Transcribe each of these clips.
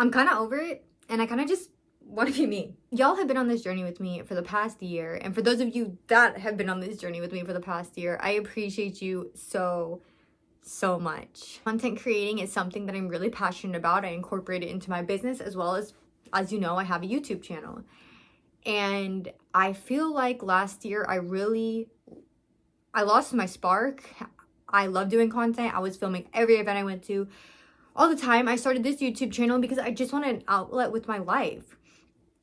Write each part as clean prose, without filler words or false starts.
I'm kind of over it, and I kind of just want to be me. Y'all have been on this journey with me for the past year, and for those of you that have been on this journey with me for the past year, I appreciate you so much. Content creating is something that I'm really passionate about. I incorporate it into my business, as well as you know, I have a YouTube channel. And I feel like last year I lost my spark. I love doing content. I was filming every event I went to all the time. I started this YouTube channel because I just wanted an outlet with my life.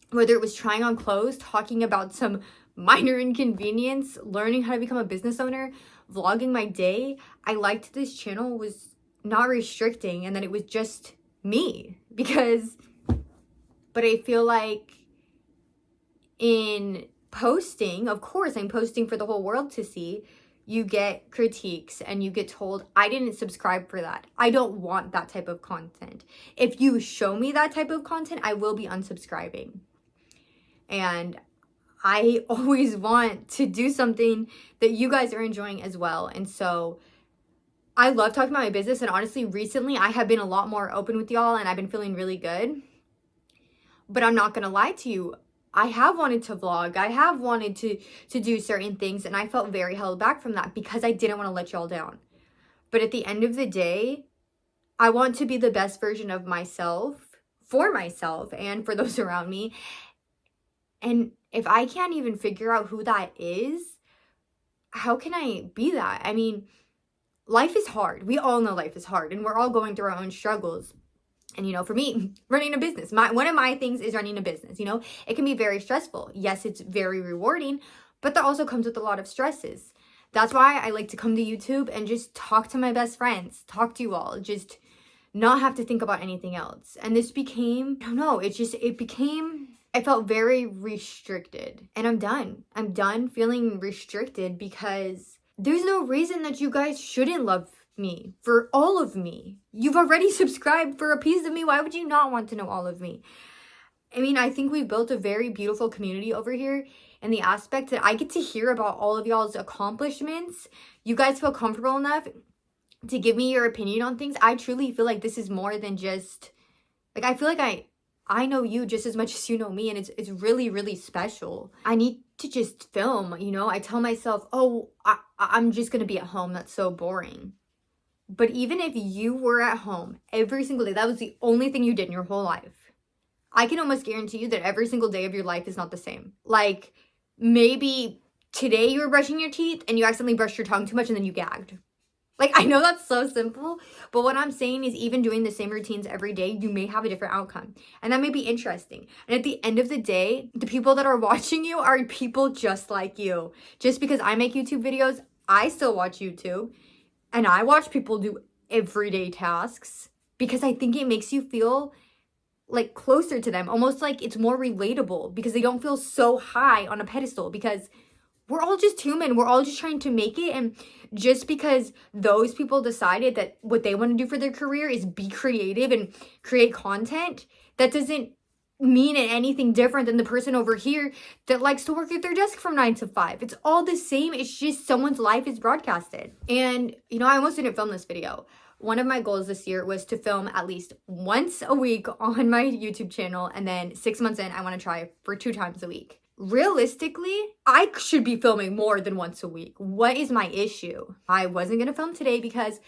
Whether it was trying on clothes, talking about some minor inconvenience, learning how to become a business owner, vlogging my day, I liked this channel was not restricting and that it was just me. But I feel like in posting, of course, I'm posting for the whole world to see. You get critiques and you get told, I didn't subscribe for that. I don't want that type of content. If you show me that type of content, I will be unsubscribing. And I always want to do something that you guys are enjoying as well. And so I love talking about my business. And honestly, recently I have been a lot more open with y'all and I've been feeling really good. But I'm not going to lie to you. I have wanted to vlog. I have wanted to do certain things, and I felt very held back from that because I didn't want to let y'all down. But at the end of the day, I want to be the best version of myself for myself and for those around me. And if I can't even figure out who that is, how can I be that? I mean, life is hard. We all know life is hard, and we're all going through our own struggles. And, you know, for me, running a business, one of my things is running a business. You know, it can be very stressful. Yes, it's very rewarding, but that also comes with a lot of stresses. That's why I like to come to YouTube and just talk to my best friends, talk to you all, just not have to think about anything else. And this became, I don't know, I felt very restricted. And I'm done. I'm done feeling restricted because there's no reason that you guys shouldn't love me, for all of me. You've already subscribed for a piece of me. Why would you not want to know all of me? I mean, I think we've built a very beautiful community over here, and the aspect that I get to hear about all of y'all's accomplishments. You guys feel comfortable enough to give me your opinion on things. I truly feel like this is more than just, like, I feel like I know you just as much as you know me, and it's really, really special. I need to just film, you know? I tell myself, oh, I'm just gonna be at home. That's so boring. But even if you were at home every single day, that was the only thing you did in your whole life, I can almost guarantee you that every single day of your life is not the same. Like, maybe today you were brushing your teeth and you accidentally brushed your tongue too much and then you gagged. Like, I know that's so simple, but what I'm saying is even doing the same routines every day, you may have a different outcome. And that may be interesting. And at the end of the day, the people that are watching you are people just like you. Just because I make YouTube videos, I still watch YouTube. And I watch people do everyday tasks because I think it makes you feel like closer to them, almost like it's more relatable because they don't feel so high on a pedestal, because we're all just human. We're all just trying to make it. And just because those people decided that what they want to do for their career is be creative and create content, that doesn't mean anything different than the person over here that likes to work at their desk from 9 to 5. It's all the same. It's just someone's life is broadcasted. And, you know, I almost didn't film this video. One of my goals this year was to film at least once a week on my YouTube channel. And then 6 months in, I want to try for 2 times a week. Realistically, I should be filming more than once a week. What is my issue? I wasn't going to film today because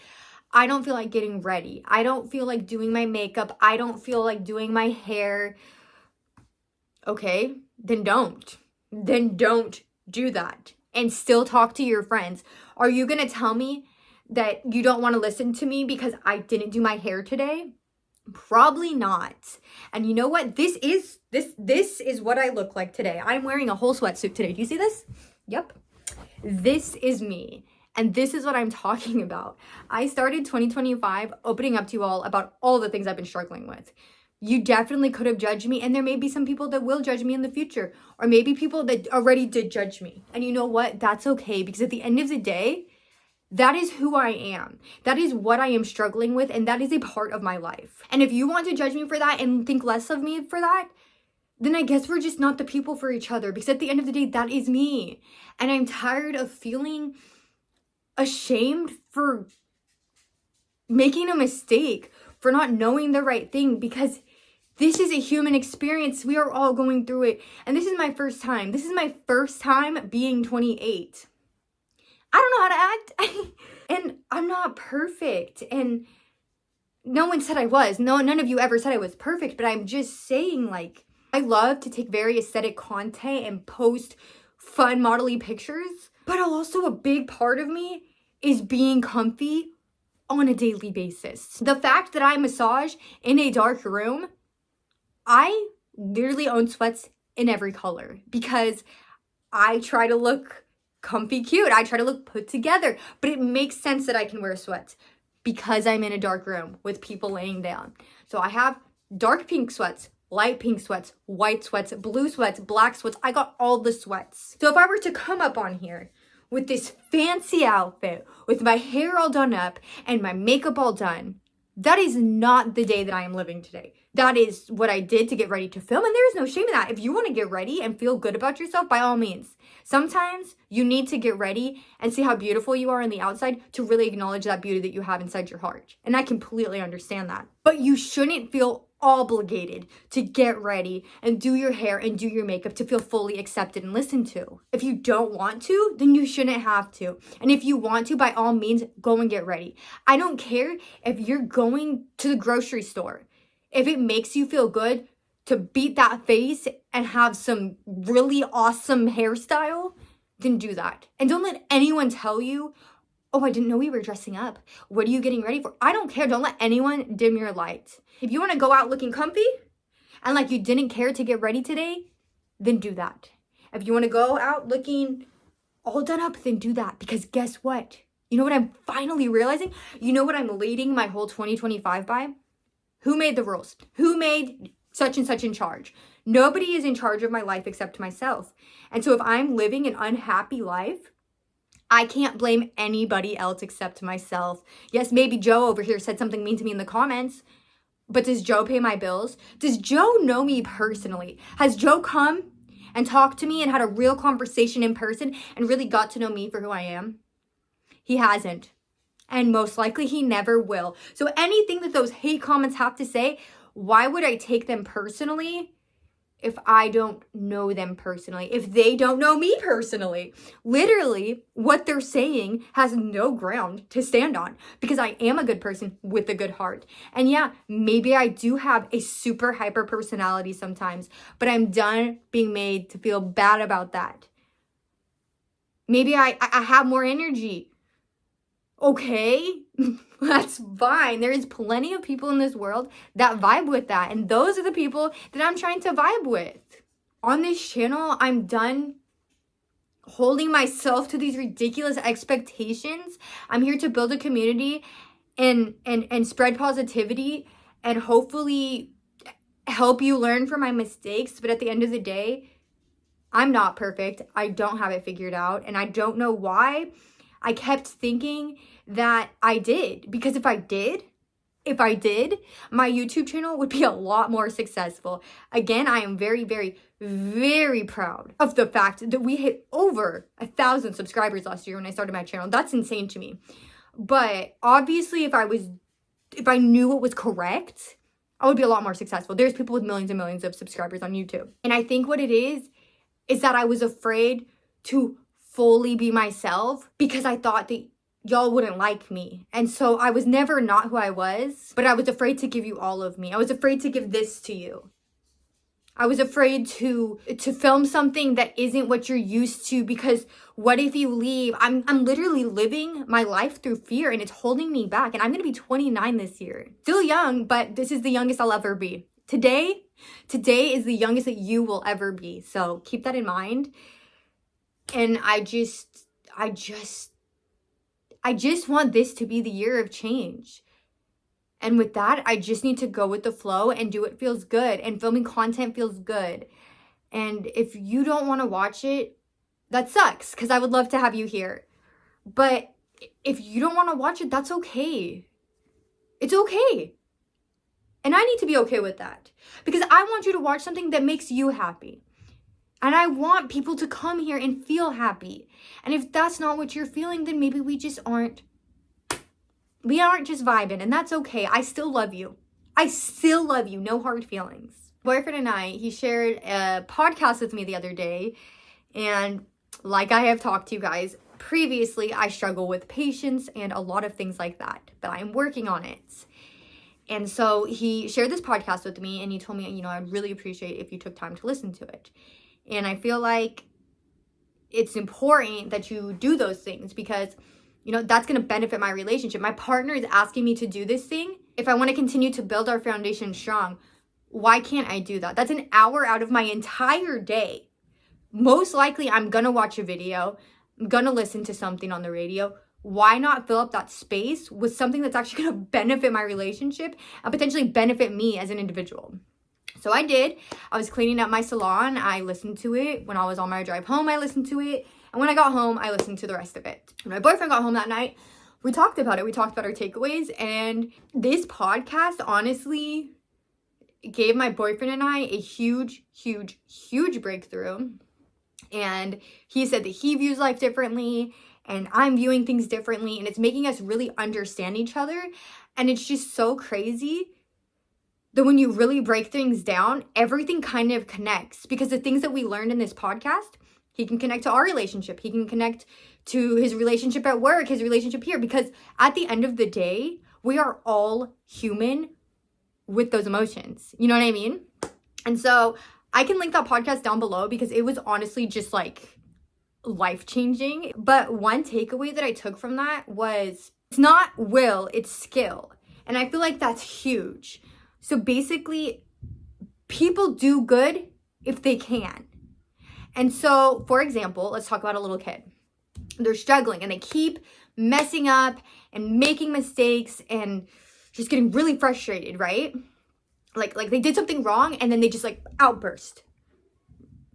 I don't feel like getting ready. I don't feel like doing my makeup. I don't feel like doing my hair. Okay, then don't. Then don't do that and still talk to your friends. Are you going to tell me that you don't want to listen to me because I didn't do my hair today? Probably not. And you know what? This is what I look like today. I'm wearing a whole sweatsuit today. Do you see this? Yep. This is me. And this is what I'm talking about. I started 2025 opening up to you all about all the things I've been struggling with. You definitely could have judged me, and there may be some people that will judge me in the future, or maybe people that already did judge me. And you know what? That's okay, because at the end of the day, that is who I am. That is what I am struggling with, and that is a part of my life. And if you want to judge me for that and think less of me for that, then I guess we're just not the people for each other, because at the end of the day, that is me. And I'm tired of feeling ashamed for making a mistake, for not knowing the right thing, because This is a human experience. We are all going through it. And this is my first time. This is my first time being 28. I don't know how to act. And I'm not perfect. And no one said I was. No, none of you ever said I was perfect. But I'm just saying, like, I love to take very aesthetic content and post fun modelly pictures. But also a big part of me is being comfy on a daily basis. The fact that I massage in a dark room, I literally own sweats in every color because I try to look comfy cute. I try to look put together, but it makes sense that I can wear sweats because I'm in a dark room with people laying down. So I have dark pink sweats, light pink sweats, white sweats, blue sweats, black sweats. I got all the sweats. So if I were to come up on here with this fancy outfit, with my hair all done up and my makeup all done, that is not the day that I am living today. That is what I did to get ready to film, and there is no shame in that. If you want to get ready and feel good about yourself, by all means. Sometimes you need to get ready and see how beautiful you are on the outside to really acknowledge that beauty that you have inside your heart. And I completely understand that. But you shouldn't feel obligated to get ready and do your hair and do your makeup to feel fully accepted and listened to. If you don't want to, then you shouldn't have to. And if you want to, by all means, go and get ready. I don't care if you're going to the grocery store. If it makes you feel good to beat that face and have some really awesome hairstyle, then do that. And don't let anyone tell you, oh, I didn't know we were dressing up. What are you getting ready for? I don't care. Don't let anyone dim your light. If you want to go out looking comfy and like you didn't care to get ready today, then do that. If you want to go out looking all done up, then do that. Because guess what? You know what I'm finally realizing? You know what I'm leading my whole 2025 by? Who made the rules? Who made such and such in charge? Nobody is in charge of my life except myself. And so if I'm living an unhappy life, I can't blame anybody else except myself. Yes, maybe Joe over here said something mean to me in the comments, but does Joe pay my bills? Does Joe know me personally? Has Joe come and talked to me and had a real conversation in person and really got to know me for who I am? He hasn't. And most likely he never will. So anything that those hate comments have to say, why would I take them personally if I don't know them personally? If they don't know me personally? Literally, what they're saying has no ground to stand on because I am a good person with a good heart. And yeah, maybe I do have a super hyper personality sometimes, but I'm done being made to feel bad about that. Maybe I have more energy. Okay, that's fine. There is plenty of people in this world that vibe with that. And those are the people that I'm trying to vibe with. On this channel, I'm done holding myself to these ridiculous expectations. I'm here to build a community and spread positivity and hopefully help you learn from my mistakes. But at the end of the day, I'm not perfect. I don't have it figured out. And I don't know why I kept thinking that I did. Because if I did, my YouTube channel would be a lot more successful. Again, I am very, very, very proud of the fact that we hit over 1,000 subscribers last year when I started my channel. That's insane to me. But obviously, if I knew what was correct, I would be a lot more successful. There's people with millions and millions of subscribers on YouTube. And I think what it is that I was afraid to fully be myself because I thought that y'all wouldn't like me. And so I was never not who I was, but I was afraid to give you all of me. I was afraid to give this to you. I was afraid to film something that isn't what you're used to because what if you leave? I'm literally living my life through fear and it's holding me back. And I'm going to be 29 this year. Still young, but this is the youngest I'll ever be. Today is the youngest that you will ever be. So keep that in mind. And I just want this to be the year of change. And with that, I just need to go with the flow and do what feels good. And filming content feels good. And if you don't want to watch it, that sucks because I would love to have you here. But if you don't want to watch it, that's okay. It's okay. And I need to be okay with that because I want you to watch something that makes you happy. And I want people to come here and feel happy. And if that's not what you're feeling, then maybe we aren't just vibing. And that's okay. I still love you. I still love you. No hard feelings. Boyfriend and I, he shared a podcast with me the other day. And like I have talked to you guys previously, I struggle with patience and a lot of things like that. But I'm working on it. And so he shared this podcast with me and he told me, I'd really appreciate if you took time to listen to it. And I feel like it's important that you do those things because, that's going to benefit my relationship. My partner is asking me to do this thing. If I want to continue to build our foundation strong, why can't I do that? That's an hour out of my entire day. Most likely I'm going to watch a video. I'm going to listen to something on the radio. Why not fill up that space with something that's actually going to benefit my relationship and potentially benefit me as an individual? So I did. I was cleaning up my salon. I listened to it. When I was on my drive home, I listened to it. And when I got home, I listened to the rest of it. When my boyfriend got home that night, we talked about it. We talked about our takeaways. And this podcast, honestly, gave my boyfriend and I a huge, huge, huge breakthrough. And he said that he views life differently and I'm viewing things differently. And it's making us really understand each other. And it's just so crazy that when you really break things down, everything kind of connects. Because the things that we learned in this podcast, he can connect to our relationship. He can connect to his relationship at work, his relationship here. Because at the end of the day, we are all human with those emotions. You know what I mean? And so I can link that podcast down below because it was honestly just like life-changing. But one takeaway that I took from that was it's not will, it's skill. And I feel like that's huge. So basically, people do good if they can. And so, for example, let's talk about a little kid. They're struggling and they keep messing up and making mistakes and just getting really frustrated, right? Like they did something wrong and then they just like outburst.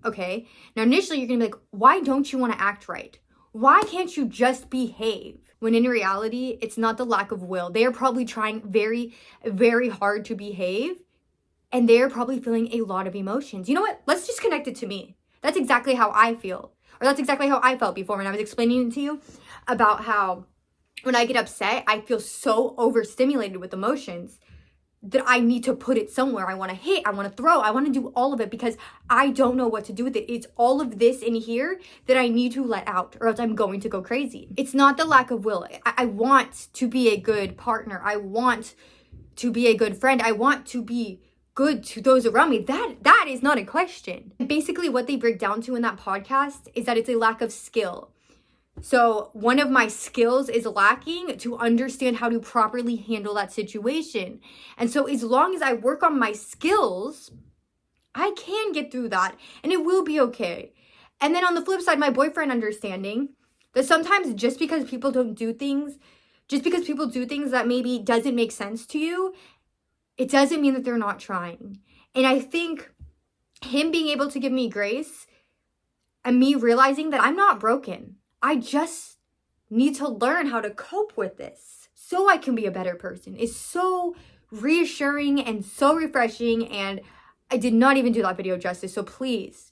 Okay? Now initially you're gonna be like, why don't you want to act right? Why can't you just behave? When in reality, it's not the lack of will. They are probably trying very, very hard to behave and they're probably feeling a lot of emotions. You know what? Let's just connect it to me. That's exactly how I feel. Or that's exactly how I felt before when I was explaining it to you about how when I get upset, I feel so overstimulated with emotions that I need to put it somewhere. I want to hit, I want to throw, I want to do all of it because I don't know what to do with it. It's all of this in here that I need to let out or else I'm going to go crazy. It's not the lack of will. I want to be a good partner. I want to be a good friend. I want to be good to those around me. That is not a question. Basically, what they break down to in that podcast is that it's a lack of skill. So one of my skills is lacking to understand how to properly handle that situation. And so as long as I work on my skills, I can get through that and it will be okay. And then on the flip side, my boyfriend understanding that sometimes just because people do things that maybe doesn't make sense to you, it doesn't mean that they're not trying. And I think him being able to give me grace and me realizing that I'm not broken. I just need to learn how to cope with this so I can be a better person. It's so reassuring and so refreshing. And I did not even do that video justice. So please,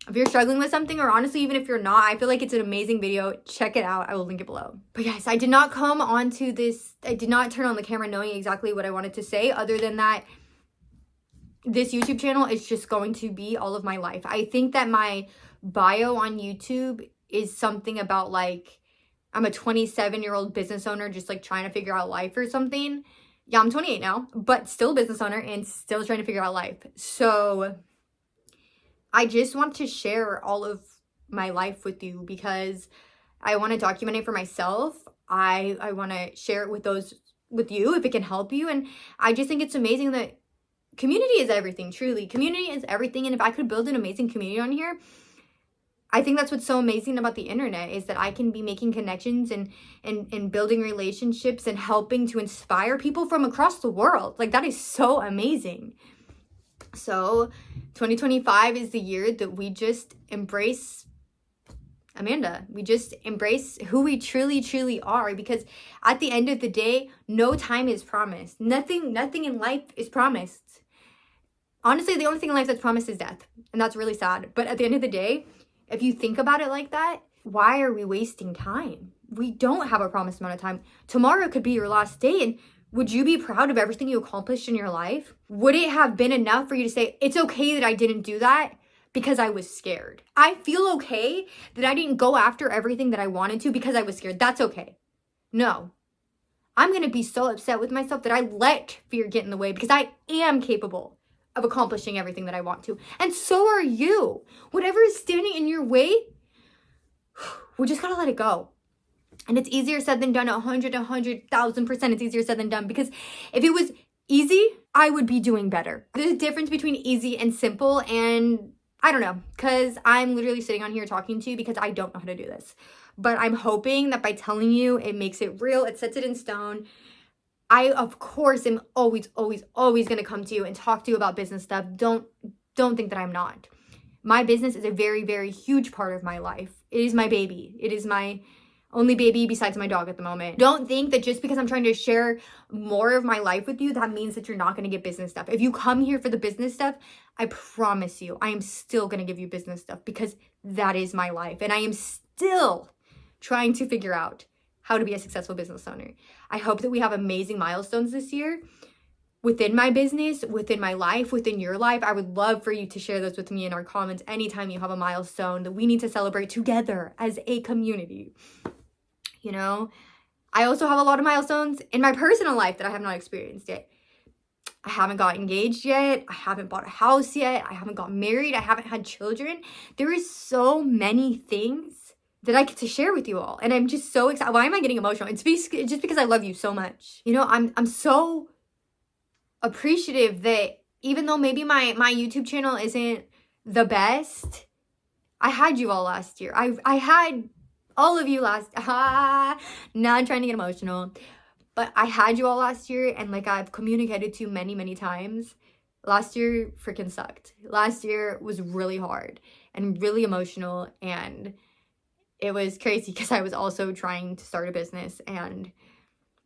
if you're struggling with something, or honestly, even if you're not, I feel like it's an amazing video. Check it out. I will link it below. But yes, I did not come onto this. I did not turn on the camera knowing exactly what I wanted to say, other than that this YouTube channel is just going to be all of my life. I think that my bio on YouTube is something about like, I'm a 27-year-old business owner just like trying to figure out life or something. Yeah, I'm 28 now, but still a business owner and still trying to figure out life. So I just want to share all of my life with you because I want to document it for myself. I want to share it with you if it can help you. And I just think it's amazing that community is everything, truly. Community is everything. And if I could build an amazing community on here, I think that's what's so amazing about the internet is that I can be making connections and building relationships and helping to inspire people from across the world. Like that is so amazing. So 2025 is the year that we just embrace Amanda. We just embrace who we truly, truly are, because at the end of the day, no time is promised. Nothing in life is promised. Honestly, the only thing in life that's promised is death. And that's really sad. But at the end of the day, if you think about it like that, why are we wasting time? We don't have a promised amount of time. Tomorrow could be your last day and Would you be proud of everything you accomplished in your life? Would it have been enough for you to say, it's okay that I didn't do that because I was scared? I feel okay that I didn't go after everything that I wanted to because I was scared. That's okay. No. I'm going to be so upset with myself that I let fear get in the way because I am capable of accomplishing everything that I want to. And so are you. Whatever is standing in your way, we just got to let it go. And it's easier said than done. 100,000% it's easier said than done, because if it was easy, I would be doing better. There's a difference between easy and simple, and I don't know, because I'm literally sitting on here talking to you because I don't know how to do this. But I'm hoping that by telling you, it makes it real, it sets it in stone. I, of course, am always going to come to you and talk to you about business stuff. Don't think that I'm not. My business is a very, very huge part of my life. It is my baby. It is my only baby besides my dog at the moment. Don't think that just because I'm trying to share more of my life with you, that means that you're not going to get business stuff. If you come here for the business stuff, I promise you, I am still going to give you business stuff because that is my life. And I am still trying to figure out how to be a successful business owner. I hope that we have amazing milestones this year within my business, within my life, within your life. I would love for you to share those with me in our comments anytime you have a milestone that we need to celebrate together as a community. You know, I also have a lot of milestones in my personal life that I have not experienced yet. I haven't got engaged yet. I haven't bought a house yet. I haven't got married. I haven't had children. There is so many things that I get to share with you all. And I'm just so excited. Why am I getting emotional? It's just because I love you so much. You know, I'm so appreciative that even though maybe my YouTube channel isn't the best, I had you all last year. I had all of you not trying to get emotional, but I had you all last year, and like I've communicated to you many times, last year freaking sucked. Last year was really hard and really emotional, and it was crazy because I was also trying to start a business, and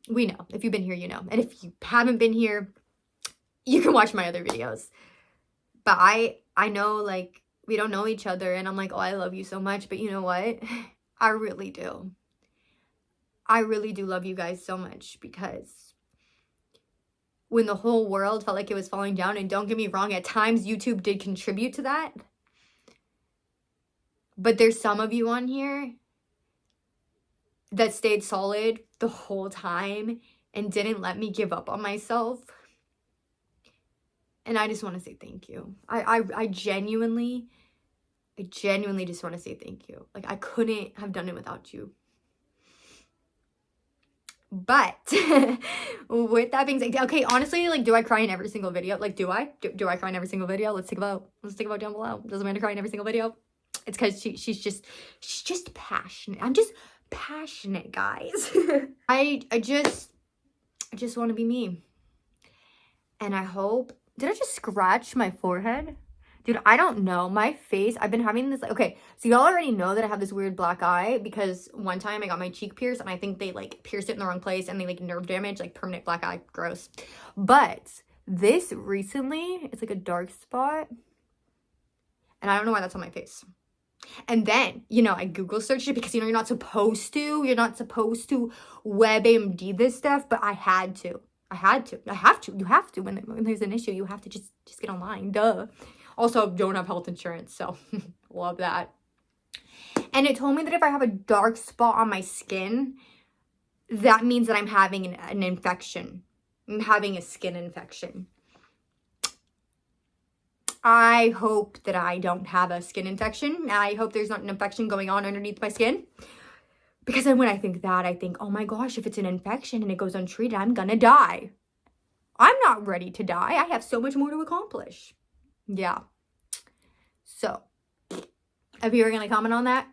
we know, if you've been here, you know, and if you haven't been here, you can watch my other videos. But I know, like, we don't know each other, and I'm like, oh, I love you so much, but you know what? I really do. I really do love you guys so much, because when the whole world felt like it was falling down, and don't get me wrong, at times YouTube did contribute to that, but there's some of you on here that stayed solid the whole time and didn't let me give up on myself. And I just want to say thank you. I genuinely just want to say thank you. Like, I couldn't have done it without you. But with that being said, okay, honestly, like, do I cry in every single video? Like, do I? Do I cry in every single video? Let's think about down below. Does Amanda cry in every single video? It's because she's just passionate. I'm just passionate, guys. I just want to be me. And I hope, did I just scratch my forehead? Dude, I don't know. My face, I've been having this, like, okay, so y'all already know that I have this weird black eye because one time I got my cheek pierced and I think they, like, pierced it in the wrong place and they, like, nerve damage, like, permanent black eye. Gross. But this recently, it's like a dark spot and I don't know why that's on my face. And then, you know, I Google searched it because, you know, you're not supposed to WebMD this stuff, but I had to. You have to. When there's an issue, you have to just get online. Duh. Also, don't have health insurance, so love that. And it told me that if I have a dark spot on my skin, that means that I'm having an infection. I'm having a skin infection. I hope that I don't have a skin infection. I hope there's not an infection going on underneath my skin. Because then when I think that, I think, oh my gosh, if it's an infection and it goes untreated, I'm gonna die. I'm not ready to die. I have so much more to accomplish. Yeah. So, if you were gonna comment on that,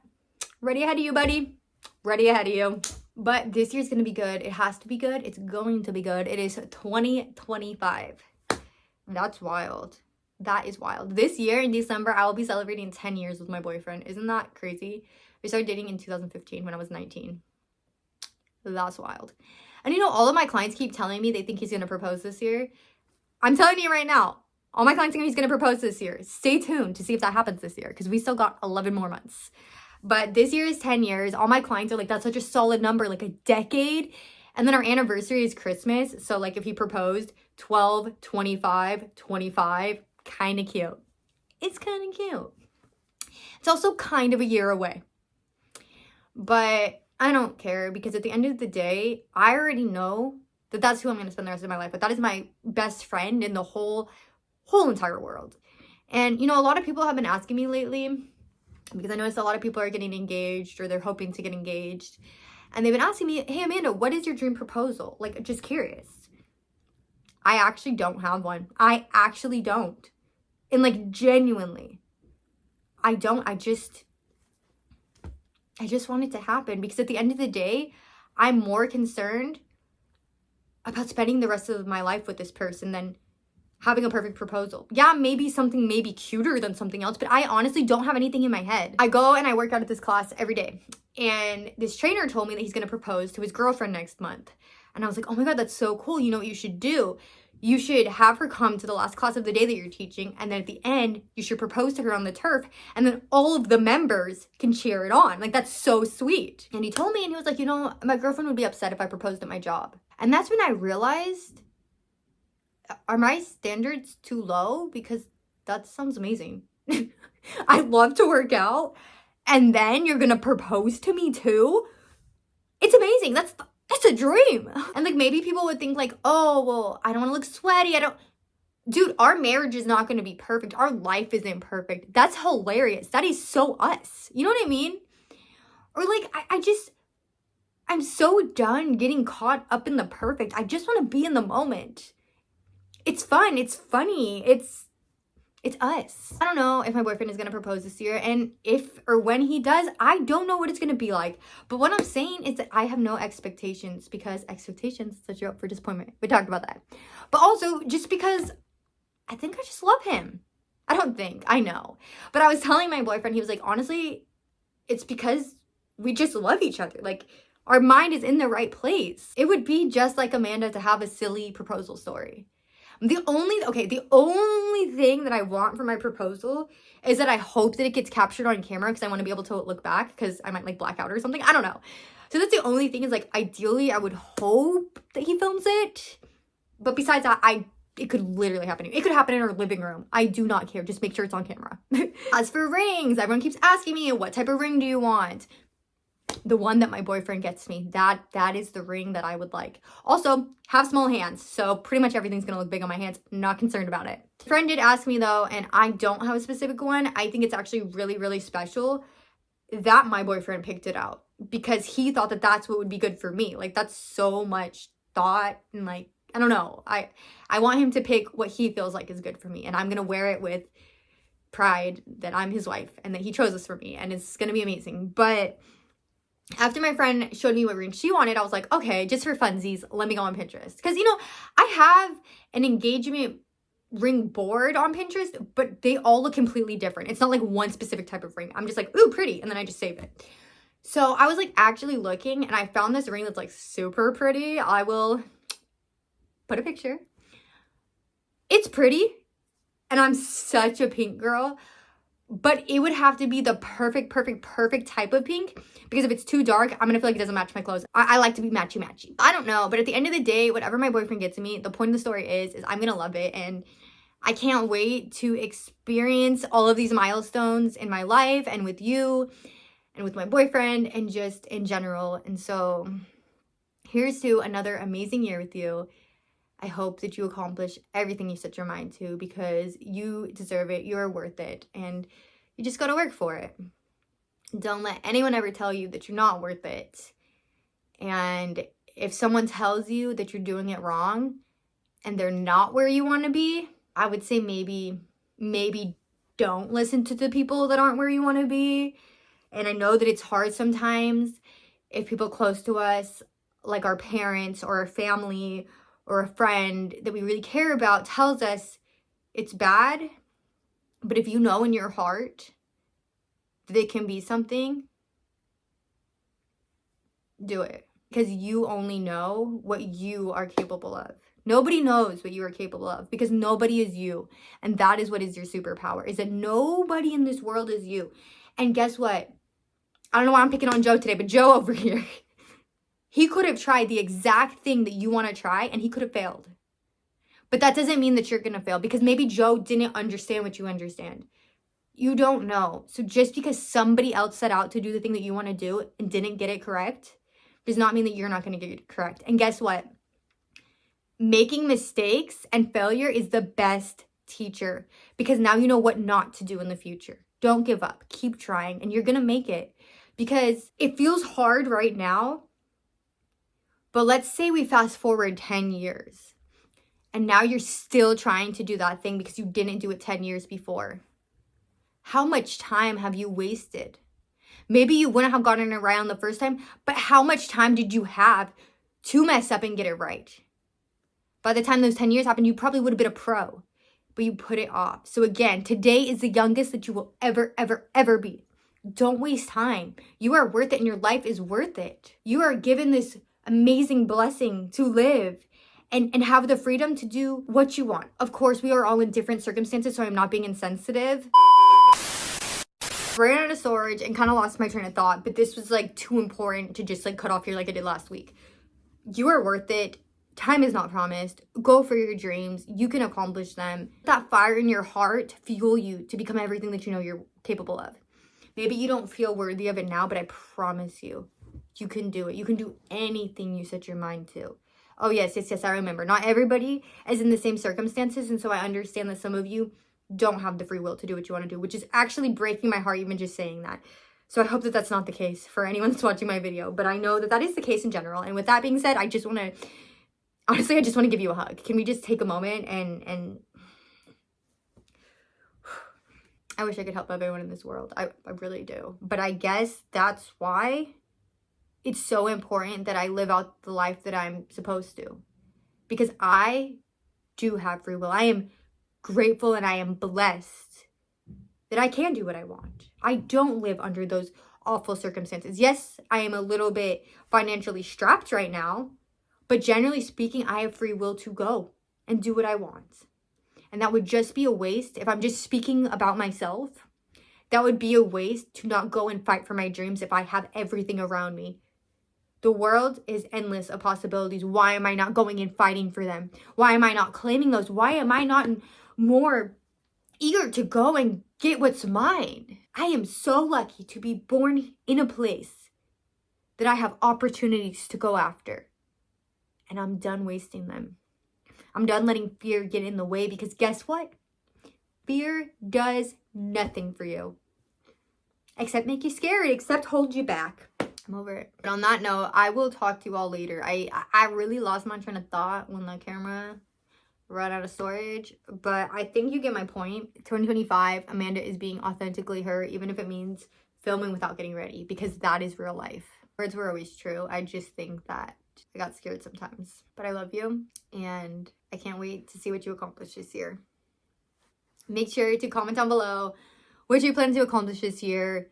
ready ahead of you, buddy. Ready ahead of you. But this year's gonna be good. It has to be good. It's going to be good. It is 2025. That's wild. That is wild. This year in December, I will be celebrating 10 years with my boyfriend. Isn't that crazy? We started dating in 2015 when I was 19. That's wild. And you know, all of my clients keep telling me they think he's going to propose this year. I'm telling you right now, all my clients think he's going to propose this year. Stay tuned to see if that happens this year, because we still got 11 more months. But this year is 10 years. All my clients are like, that's such a solid number, like a decade. And then our anniversary is Christmas. So like if he proposed 12, 25, 25, kind of cute. It's kind of cute. It's also kind of a year away. But I don't care because at the end of the day, I already know that that's who I'm going to spend the rest of my life with. That is my best friend in the whole entire world. And, you know, a lot of people have been asking me lately because I noticed a lot of people are getting engaged or they're hoping to get engaged. And they've been asking me, hey, Amanda, what is your dream proposal? Like, just curious. I actually don't have one. I actually don't. And like, genuinely, I don't. I just want it to happen because at the end of the day, I'm more concerned about spending the rest of my life with this person than having a perfect proposal. Yeah, maybe something maybe cuter than something else, but I honestly don't have anything in my head. I go and I work out at this class every day. And this trainer told me that he's going to propose to his girlfriend next month. And I was like, oh my God, that's so cool. You know what you should do? You should have her come to the last class of the day that you're teaching. And then at the end, you should propose to her on the turf. And then all of the members can cheer it on. Like, that's so sweet. And he told me, and he was like, you know, my girlfriend would be upset if I proposed at my job. And that's when I realized, are my standards too low? Because that sounds amazing. I love to work out. And then you're gonna propose to me too? It's amazing. That's a dream. And like maybe people would think like, oh, well, I don't wanna look sweaty. Dude, our marriage is not gonna be perfect. Our life isn't perfect. That's hilarious. That is so us. You know what I mean? Or like, I'm so done getting caught up in the perfect. I just wanna be in the moment. It's fun. It's funny. It's us. I don't know if my boyfriend is going to propose this year, and if or when he does, I don't know what it's going to be like. But what I'm saying is that I have no expectations because expectations set you up for disappointment. We talked about that. But also just because I think I just love him. I know. But I was telling my boyfriend, he was like, honestly, it's because we just love each other. Like, our mind is in the right place. It would be just like Amanda to have a silly proposal story. The only thing that I want for my proposal is that I hope that it gets captured on camera because I want to be able to look back because I might like black out or something. I don't know. So that's the only thing is like, ideally, I would hope that he films it. But besides that, it could literally happen. It could happen in our living room. I do not care. Just make sure it's on camera. As for rings, everyone keeps asking me, what type of ring do you want? The one that my boyfriend gets me, that is the ring that I would like. Also, have small hands, so pretty much everything's gonna look big on my hands. Not concerned about it. A friend did ask me though, and I don't have a specific one. I think it's actually really, really special that my boyfriend picked it out because he thought that that's what would be good for me. Like, that's so much thought and like, I don't know. I want him to pick what he feels like is good for me, and I'm gonna wear it with pride that I'm his wife and that he chose this for me, and it's gonna be amazing. But after my friend showed me what ring she wanted, I was like, okay, just for funsies, let me go on Pinterest. Because, you know, I have an engagement ring board on Pinterest, but they all look completely different. It's not like one specific type of ring. I'm just like, ooh, pretty. And then I just save it. So I was like actually looking and I found this ring that's like super pretty. I will put a picture. It's pretty. And I'm such a pink girl. But it would have to be the perfect type of pink. Because if it's too dark, I'm going to feel like it doesn't match my clothes. I like to be matchy-matchy. I don't know. But at the end of the day, whatever my boyfriend gets me, the point of the story is I'm going to love it. And I can't wait to experience all of these milestones in my life and with you and with my boyfriend and just in general. And so here's to another amazing year with you. I hope that you accomplish everything you set your mind to because you deserve it. You're worth it. And you just got to work for it. Don't let anyone ever tell you that you're not worth it. And if someone tells you that you're doing it wrong and they're not where you want to be, I would say maybe don't listen to the people that aren't where you want to be. And I know that it's hard sometimes if people close to us, like our parents or our family or a friend that we really care about tells us it's bad. But if you know in your heart that it can be something, do it. Because you only know what you are capable of. Nobody knows what you are capable of because nobody is you. And that is what is your superpower, is that nobody in this world is you. And guess what? I don't know why I'm picking on Joe today, but Joe over here, He could have tried the exact thing that you want to try and he could have failed. But that doesn't mean that you're going to fail, because maybe Joe didn't understand what you understand. You don't know. So just because somebody else set out to do the thing that you want to do and didn't get it correct does not mean that you're not going to get it correct. And guess what? Making mistakes and failure is the best teacher, because now you know what not to do in the future. Don't give up. Keep trying and you're going to make it, because it feels hard right now. But let's say we fast forward 10 years and now you're still trying to do that thing because you didn't do it 10 years before. How much time have you wasted? Maybe you wouldn't have gotten it right on the first time, but how much time did you have to mess up and get it right? By the time those 10 years happened, you probably would have been a pro, but you put it off. So again, today is the youngest that you will ever, ever, ever be. Don't waste time. You are worth it and your life is worth it. You are given this amazing blessing to live and have the freedom to do what you want. Of course, we are all in different circumstances, so I'm not being insensitive. Ran out of storage and kind of lost my train of thought, but this was like too important to just like cut off here like I did last week. You are worth it. Time is not promised. Go for your dreams. You can accomplish them. That fire in your heart fuel you to become everything that you know you're capable of. Maybe you don't feel worthy of it now, but I promise you, you can do it. You can do anything you set your mind to. Oh, yes, I remember. Not everybody is in the same circumstances, and so I understand that some of you don't have the free will to do what you want to do, which is actually breaking my heart even just saying that. So I hope that that's not the case for anyone that's watching my video, but I know that that is the case in general. And with that being said, I just want to, honestly, I just want to give you a hug. Can we just take a moment and I wish I could help everyone in this world. I really do. But I guess that's why it's so important that I live out the life that I'm supposed to, because I do have free will. I am grateful and I am blessed that I can do what I want. I don't live under those awful circumstances. Yes, I am a little bit financially strapped right now, but generally speaking, I have free will to go and do what I want. And that would just be a waste. If I'm just speaking about myself, that would be a waste to not go and fight for my dreams if I have everything around me. The world is endless of possibilities. Why am I not going and fighting for them? Why am I not claiming those? Why am I not more eager to go and get what's mine? I am so lucky to be born in a place that I have opportunities to go after. And I'm done wasting them. I'm done letting fear get in the way, because guess what? Fear does nothing for you except make you scared, except hold you back. I'm over it. But on that note, I will talk to you all later. I really lost my train of thought when the camera ran out of storage, but I think you get my point. 2025, Amanda is being authentically her, even if it means filming without getting ready, because that is real life. Words were always true. I just think that I got scared sometimes. But I love you, and I can't wait to see what you accomplish this year. Make sure to comment down below what you plan to accomplish this year.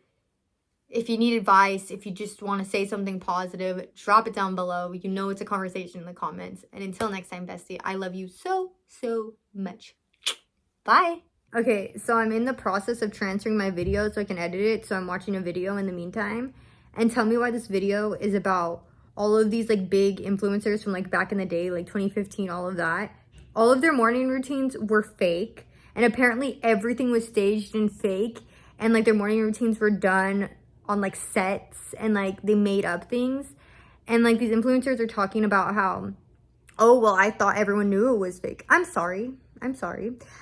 If you need advice, if you just want to say something positive, drop it down below. You know it's a conversation in the comments. And until next time, bestie, I love you so, so much. Bye. Okay, so I'm in the process of transferring my video so I can edit it. So I'm watching a video in the meantime. And tell me why this video is about all of these like big influencers from like back in the day, like 2015, all of that. All of their morning routines were fake. And apparently everything was staged and fake. And like their morning routines were done on like sets, and like they made up things. And like these influencers are talking about how, oh, well, I thought everyone knew it was fake. I'm sorry.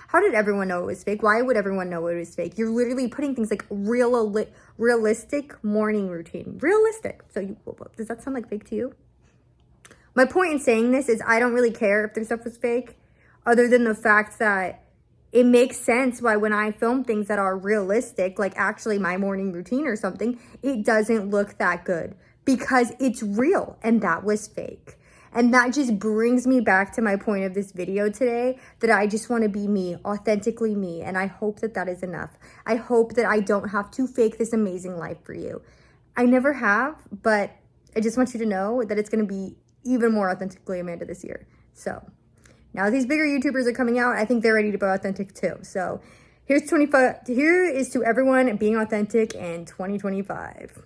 How did everyone know it was fake? Why would everyone know it was fake? You're literally putting things like realistic morning routine. Realistic. So does that sound like fake to you? My point in saying this is I don't really care if their stuff was fake, other than the fact that it makes sense why when I film things that are realistic, like actually my morning routine or something, it doesn't look that good because it's real and that was fake. And that just brings me back to my point of this video today, that I just want to be me, authentically me. And I hope that that is enough. I hope that I don't have to fake this amazing life for you. I never have, but I just want you to know that it's going to be even more authentically Amanda this year. So now these bigger YouTubers are coming out, I think they're ready to be authentic too. So here is to everyone being authentic in 2025.